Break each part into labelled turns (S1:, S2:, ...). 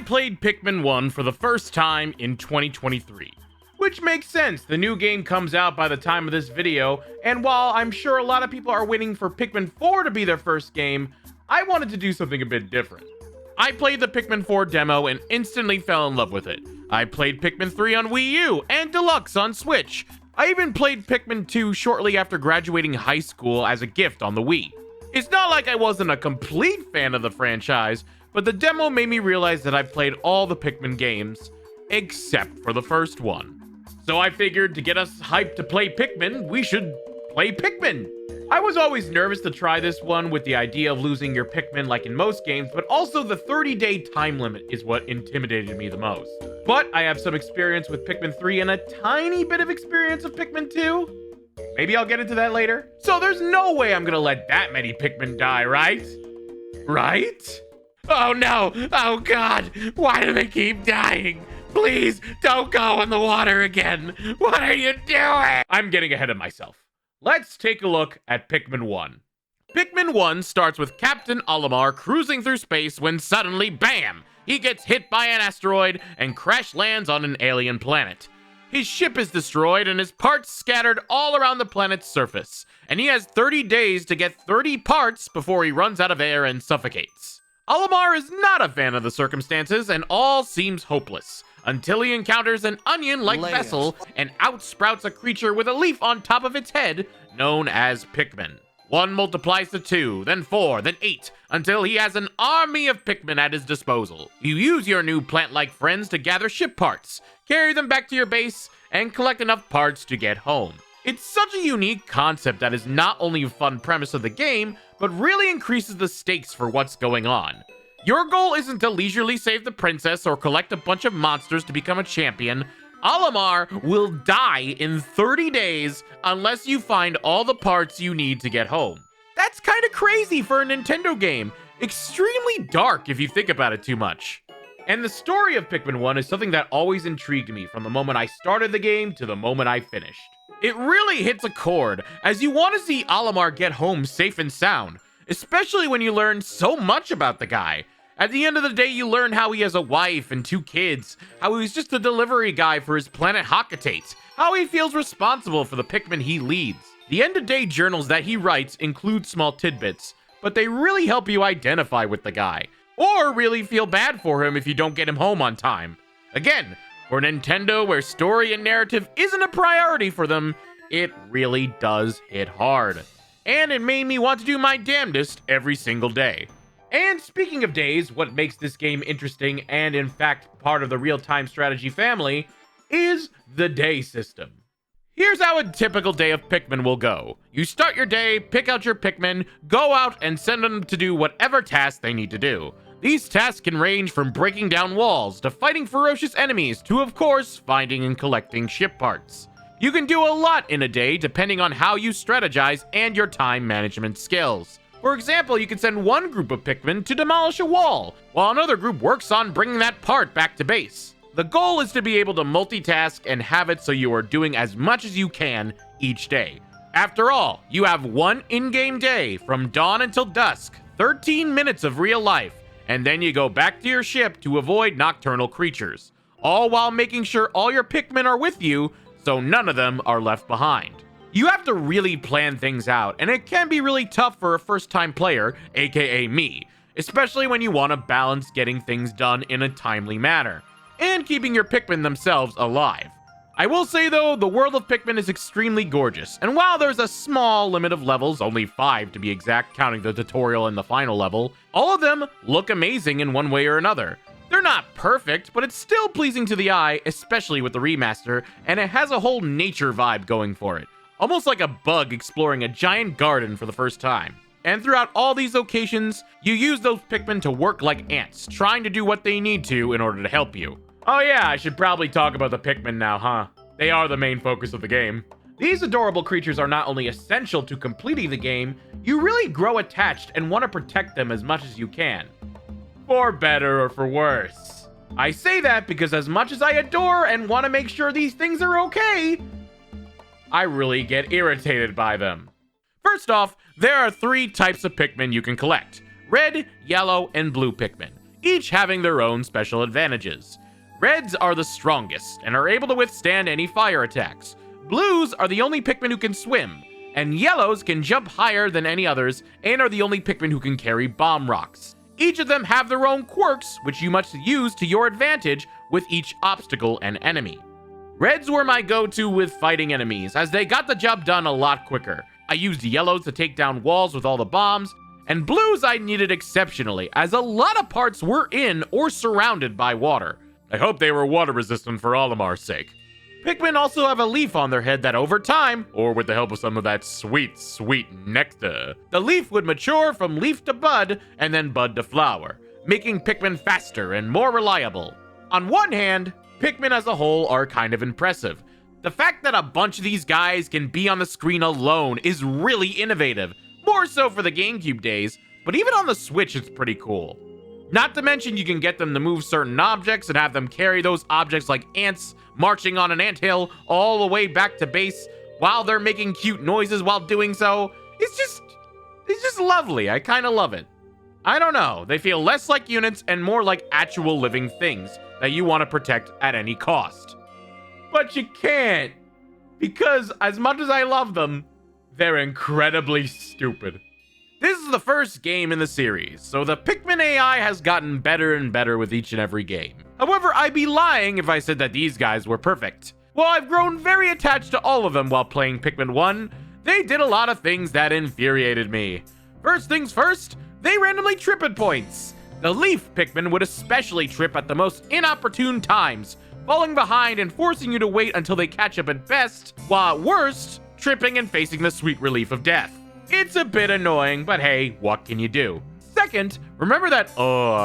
S1: played Pikmin 1 for the first time in 2023. Which makes sense, the new game comes out by the time of this video, and while I'm sure a lot of people are waiting for Pikmin 4 to be their first game, I wanted to do something a bit different. I played the Pikmin 4 demo and instantly fell in love with it. I played Pikmin 3 on Wii U and Deluxe on Switch. I even played Pikmin 2 shortly after graduating high school as a gift on the Wii. It's not like I wasn't a complete fan of the franchise, but the demo made me realize that I've played all the Pikmin games, except for the first one. So I figured to get us hyped to play Pikmin, we should play Pikmin. I was always nervous to try this one with the idea of losing your Pikmin like in most games, but also the 30-day time limit is what intimidated me the most. But I have some experience with Pikmin 3 and a tiny bit of experience of Pikmin 2. Maybe I'll get into that later. So there's no way I'm gonna let that many Pikmin die, right? Right? Oh no! Oh god! Why do they keep dying? Please, don't go in the water again! What are you doing? I'm getting ahead of myself. Let's take a look at Pikmin 1. Pikmin 1 starts with Captain Olimar cruising through space when suddenly, BAM! He gets hit by an asteroid and crash lands on an alien planet. His ship is destroyed and his parts scattered all around the planet's surface, and he has 30 days to get 30 parts before he runs out of air and suffocates. Olimar is not a fan of the circumstances and all seems hopeless, until he encounters an onion-like vessel and outsprouts a creature with a leaf on top of its head, known as Pikmin. 1 multiplies to 2, then 4, then 8, until he has an army of Pikmin at his disposal. You use your new plant-like friends to gather ship parts, carry them back to your base, and collect enough parts to get home. It's such a unique concept that is not only a fun premise of the game, but really increases the stakes for what's going on. Your goal isn't to leisurely save the princess or collect a bunch of monsters to become a champion. Olimar will die in 30 days unless you find all the parts you need to get home. That's kind of crazy for a Nintendo game. Extremely dark if you think about it too much. And the story of Pikmin 1 is something that always intrigued me from the moment I started the game to the moment I finished. It really hits a chord, as you want to see Olimar get home safe and sound, especially when you learn so much about the guy. At the end of the day, you learn how he has a wife and 2 kids, how he's just a delivery guy for his planet Hakatate, how he feels responsible for the Pikmin he leads. The end-of-day journals that he writes include small tidbits, but they really help you identify with the guy, or really feel bad for him if you don't get him home on time. Again, for Nintendo, where story and narrative isn't a priority for them, it really does hit hard. And it made me want to do my damnedest every single day. And speaking of days, what makes this game interesting and in fact part of the real-time strategy family is the day system. Here's how a typical day of Pikmin will go. You start your day, pick out your Pikmin, go out and send them to do whatever task they need to do. These tasks can range from breaking down walls to fighting ferocious enemies to, of course, finding and collecting ship parts. You can do a lot in a day depending on how you strategize and your time management skills. For example, you can send one group of Pikmin to demolish a wall, while another group works on bringing that part back to base. The goal is to be able to multitask and have it so you are doing as much as you can each day. After all, you have one in-game day from dawn until dusk, 13 minutes of real life, and then you go back to your ship to avoid nocturnal creatures, all while making sure all your Pikmin are with you so none of them are left behind. You have to really plan things out, and it can be really tough for a first-time player, aka me, especially when you want to balance getting things done in a timely manner, and keeping your Pikmin themselves alive. I will say though, the world of Pikmin is extremely gorgeous, and while there's a small limit of levels, only 5 to be exact, counting the tutorial and the final level, all of them look amazing in one way or another. They're not perfect, but it's still pleasing to the eye, especially with the remaster, and it has a whole nature vibe going for it. Almost like a bug exploring a giant garden for the first time. And throughout all these locations, you use those Pikmin to work like ants, trying to do what they need to in order to help you. Oh yeah, I should probably talk about the Pikmin now, huh? They are the main focus of the game. These adorable creatures are not only essential to completing the game, you really grow attached and want to protect them as much as you can. For better or for worse. I say that because as much as I adore and want to make sure these things are okay, I really get irritated by them. First off, there are 3 types of Pikmin you can collect: red, yellow, and blue Pikmin. each having their own special advantages. Reds are the strongest and are able to withstand any fire attacks. Blues are the only Pikmin who can swim, and yellows can jump higher than any others and are the only Pikmin who can carry bomb rocks. Each of them have their own quirks, which you must use to your advantage with each obstacle and enemy. Reds were my go-to with fighting enemies, as they got the job done a lot quicker. I used yellows to take down walls with all the bombs, and blues I needed exceptionally, as a lot of parts were in or surrounded by water. I hope they were water resistant for Olimar's sake. Pikmin also have a leaf on their head that over time, or with the help of some of that sweet, sweet nectar, the leaf would mature from leaf to bud and then bud to flower, making Pikmin faster and more reliable. On one hand, Pikmin as a whole are kind of impressive. The fact that a bunch of these guys can be on the screen alone is really innovative, more so for the GameCube days, but even on the Switch it's pretty cool. Not to mention you can get them to move certain objects and have them carry those objects like ants marching on an anthill all the way back to base while they're making cute noises while doing so. It's just lovely. I kind of love it. I don't know. They feel less like units and more like actual living things that you want to protect at any cost. But you can't, because as much as I love them, they're incredibly stupid. This is the first game in the series, so the Pikmin AI has gotten better and better with each and every game. However, I'd be lying if I said that these guys were perfect. While I've grown very attached to all of them while playing Pikmin 1, they did a lot of things that infuriated me. First things first, they randomly trip at points. The leaf Pikmin would especially trip at the most inopportune times, falling behind and forcing you to wait until they catch up at best, while at worst, tripping and facing the sweet relief of death. It's a bit annoying, but hey, what can you do? Second, remember that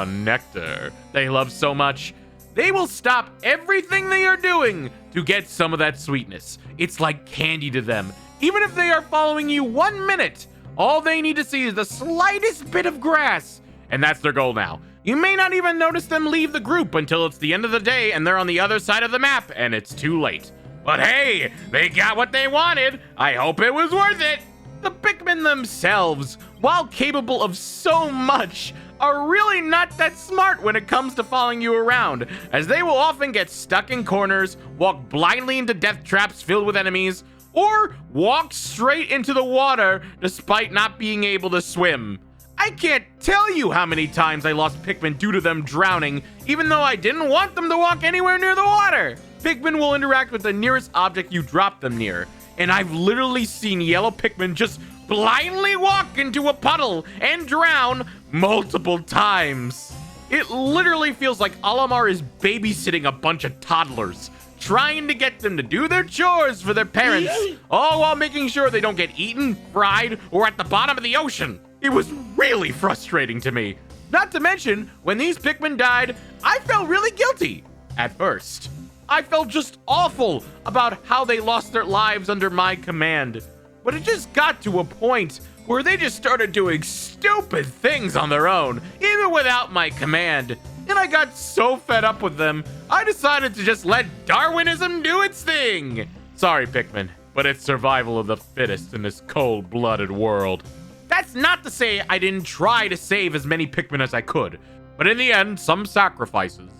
S1: nectar they love so much? They will stop everything they are doing to get some of that sweetness. It's like candy to them. Even if they are following you 1 minute, all they need to see is the slightest bit of grass, and that's their goal now. You may not even notice them leave the group until it's the end of the day and they're on the other side of the map and it's too late. But hey, they got what they wanted. I hope it was worth it. The Pikmin themselves, while capable of so much, are really not that smart when it comes to following you around, as they will often get stuck in corners, walk blindly into death traps filled with enemies, or walk straight into the water despite not being able to swim. I can't tell you how many times I lost Pikmin due to them drowning, even though I didn't want them to walk anywhere near the water. Pikmin will interact with the nearest object you drop them near, and I've literally seen yellow Pikmin just blindly walk into a puddle and drown multiple times. It literally feels like Olimar is babysitting a bunch of toddlers, trying to get them to do their chores for their parents, all while making sure they don't get eaten, fried, or at the bottom of the ocean. It was really frustrating to me. Not to mention, when these Pikmin died, I felt really guilty. At first, I felt just awful about how they lost their lives under my command. But it just got to a point where they just started doing stupid things on their own, even without my command. And I got so fed up with them, I decided to just let Darwinism do its thing. Sorry, Pikmin, but it's survival of the fittest in this cold-blooded world. That's not to say I didn't try to save as many Pikmin as I could, but in the end, some sacrifices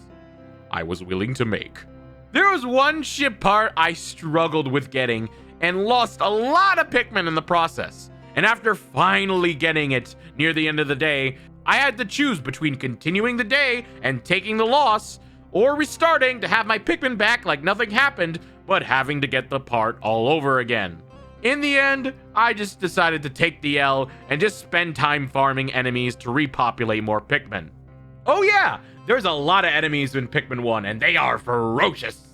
S1: I was willing to make. There was one ship part I struggled with getting and lost a lot of Pikmin in the process. And after finally getting it near the end of the day, I had to choose between continuing the day and taking the loss, or restarting to have my Pikmin back like nothing happened, but having to get the part all over again. In the end, I just decided to take the L and just spend time farming enemies to repopulate more Pikmin. Oh yeah, there's a lot of enemies in Pikmin 1, and they are ferocious.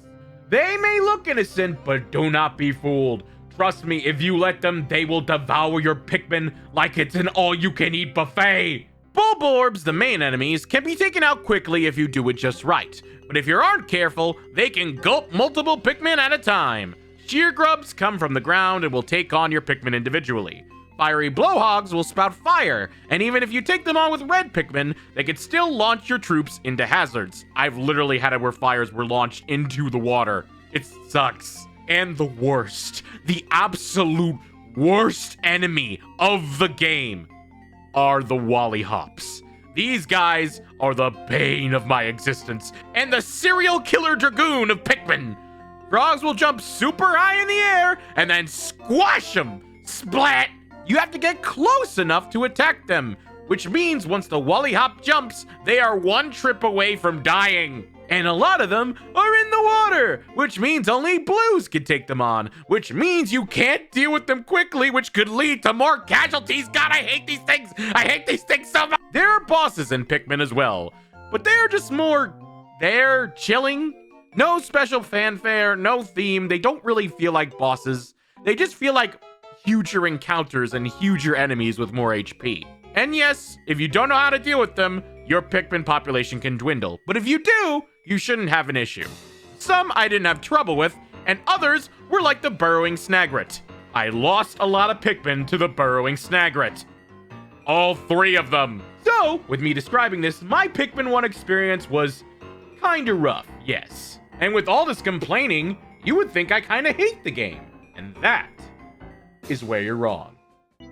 S1: They may look innocent, but do not be fooled. Trust me, if you let them, they will devour your Pikmin like it's an all-you-can-eat buffet. Bulborbs, the main enemies, can be taken out quickly if you do it just right. But if you aren't careful, they can gulp multiple Pikmin at a time. Sheer grubs come from the ground and will take on your Pikmin individually. Fiery blowhogs will spout fire, and even if you take them on with red Pikmin, they can still launch your troops into hazards. I've literally had it where fires were launched into the water. It sucks. And the worst, the absolute worst enemy of the game are the Wollyhops. These guys are the bane of my existence and the serial killer dragoon of Pikmin. Frogs will jump super high in the air and then squash them. Splat! You have to get close enough to attack them, which means once the Wally Hop jumps, they are one trip away from dying. And a lot of them are in the water, which means only blues can take them on, which means you can't deal with them quickly, which could lead to more casualties. God, I hate these things. I hate these things so much. There are bosses in Pikmin as well, but they're just more there, chilling. No special fanfare, no theme. They don't really feel like bosses. They just feel like huger encounters and huger enemies with more HP. And yes, if you don't know how to deal with them, your Pikmin population can dwindle. But if you do, you shouldn't have an issue. Some I didn't have trouble with, and others were like the burrowing Snagret. I lost a lot of Pikmin to the burrowing Snagret. All 3 of them. So, with me describing this, my Pikmin 1 experience was kinda rough, yes. And with all this complaining, you would think I kinda hate the game. And that is where you're wrong.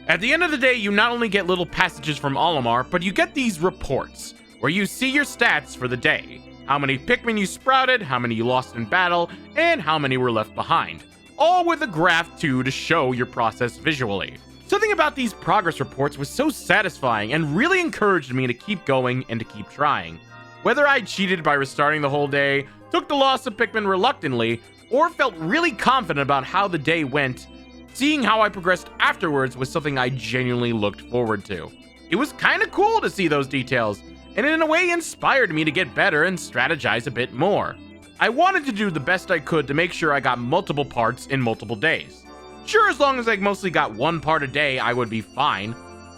S1: At the end of the day, you not only get little passages from Olimar, but you get these reports, where you see your stats for the day. How many Pikmin you sprouted, how many you lost in battle, and how many were left behind. All with a graph too to show your process visually. Something about these progress reports was so satisfying and really encouraged me to keep going and to keep trying. Whether I cheated by restarting the whole day, took the loss of Pikmin reluctantly, or felt really confident about how the day went, seeing how I progressed afterwards was something I genuinely looked forward to. It was kinda cool to see those details, and in a way inspired me to get better and strategize a bit more. I wanted to do the best I could to make sure I got multiple parts in multiple days. Sure, as long as I mostly got 1 part a day, I would be fine.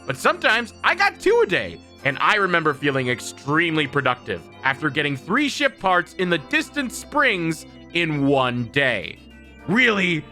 S1: But sometimes I got 2 a day, and I remember feeling extremely productive after getting 3 ship parts in the distant springs in 1 day. Really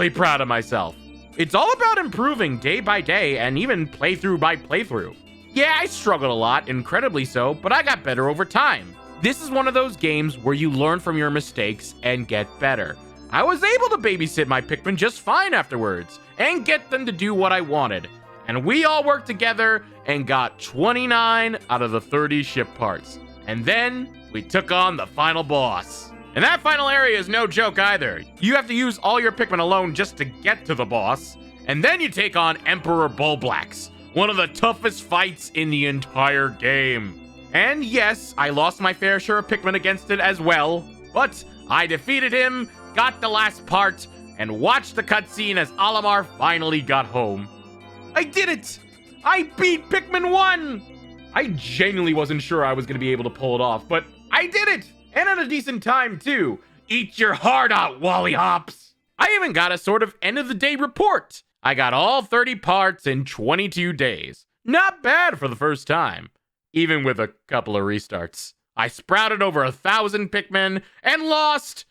S1: proud of myself. It's all about improving day by day and even playthrough by playthrough. Yeah, I struggled a lot, incredibly so, but I got better over time. This is one of those games where you learn from your mistakes and get better. I was able to babysit my Pikmin just fine afterwards and get them to do what I wanted. And we all worked together and got 29 out of the 30 ship parts. And then we took on the final boss. And that final area is no joke either. You have to use all your Pikmin alone just to get to the boss. And then you take on Emperor Bulblax, one of the toughest fights in the entire game. And yes, I lost my fair share of Pikmin against it as well, but I defeated him, got the last part, and watched the cutscene as Olimar finally got home. I did it! I beat Pikmin 1! I genuinely wasn't sure I was going to be able to pull it off, but I did it! And at a decent time, too. Eat your heart out, Wally Hops! I even got a sort of end-of-the-day report. I got all 30 parts in 22 days. Not bad for the first time. Even with a couple of restarts. I sprouted over 1,000 Pikmin and lost...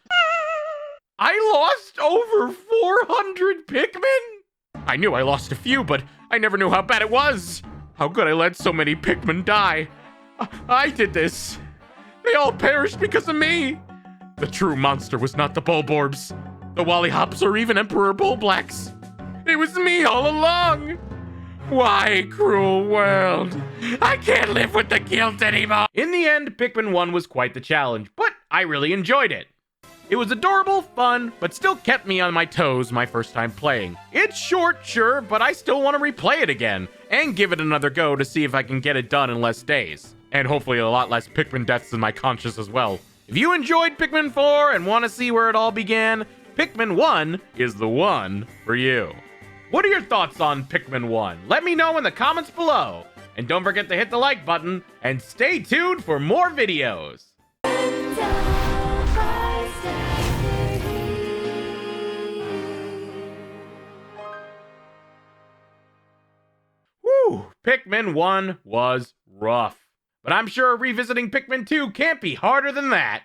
S1: I lost over 400 Pikmin? I knew I lost a few, but I never knew how bad it was. How could I let so many Pikmin die? I did this. They all perished because of me. The true monster was not the Bulborbs, the Wally Hops, or even Emperor Bulblax. It was me all along. Why, cruel world? I can't live with the guilt anymore. In the end, Pikmin 1 was quite the challenge, but I really enjoyed it. It was adorable, fun, but still kept me on my toes my first time playing. It's short, sure, but I still want to replay it again and give it another go to see if I can get it done in less days. And hopefully a lot less Pikmin deaths in my conscience as well. If you enjoyed Pikmin 4 and want to see where it all began, Pikmin 1 is the one for you. What are your thoughts on Pikmin 1? Let me know in the comments below. And don't forget to hit the like button and stay tuned for more videos. Whew, Pikmin 1 was rough. But I'm sure revisiting Pikmin 2 can't be harder than that.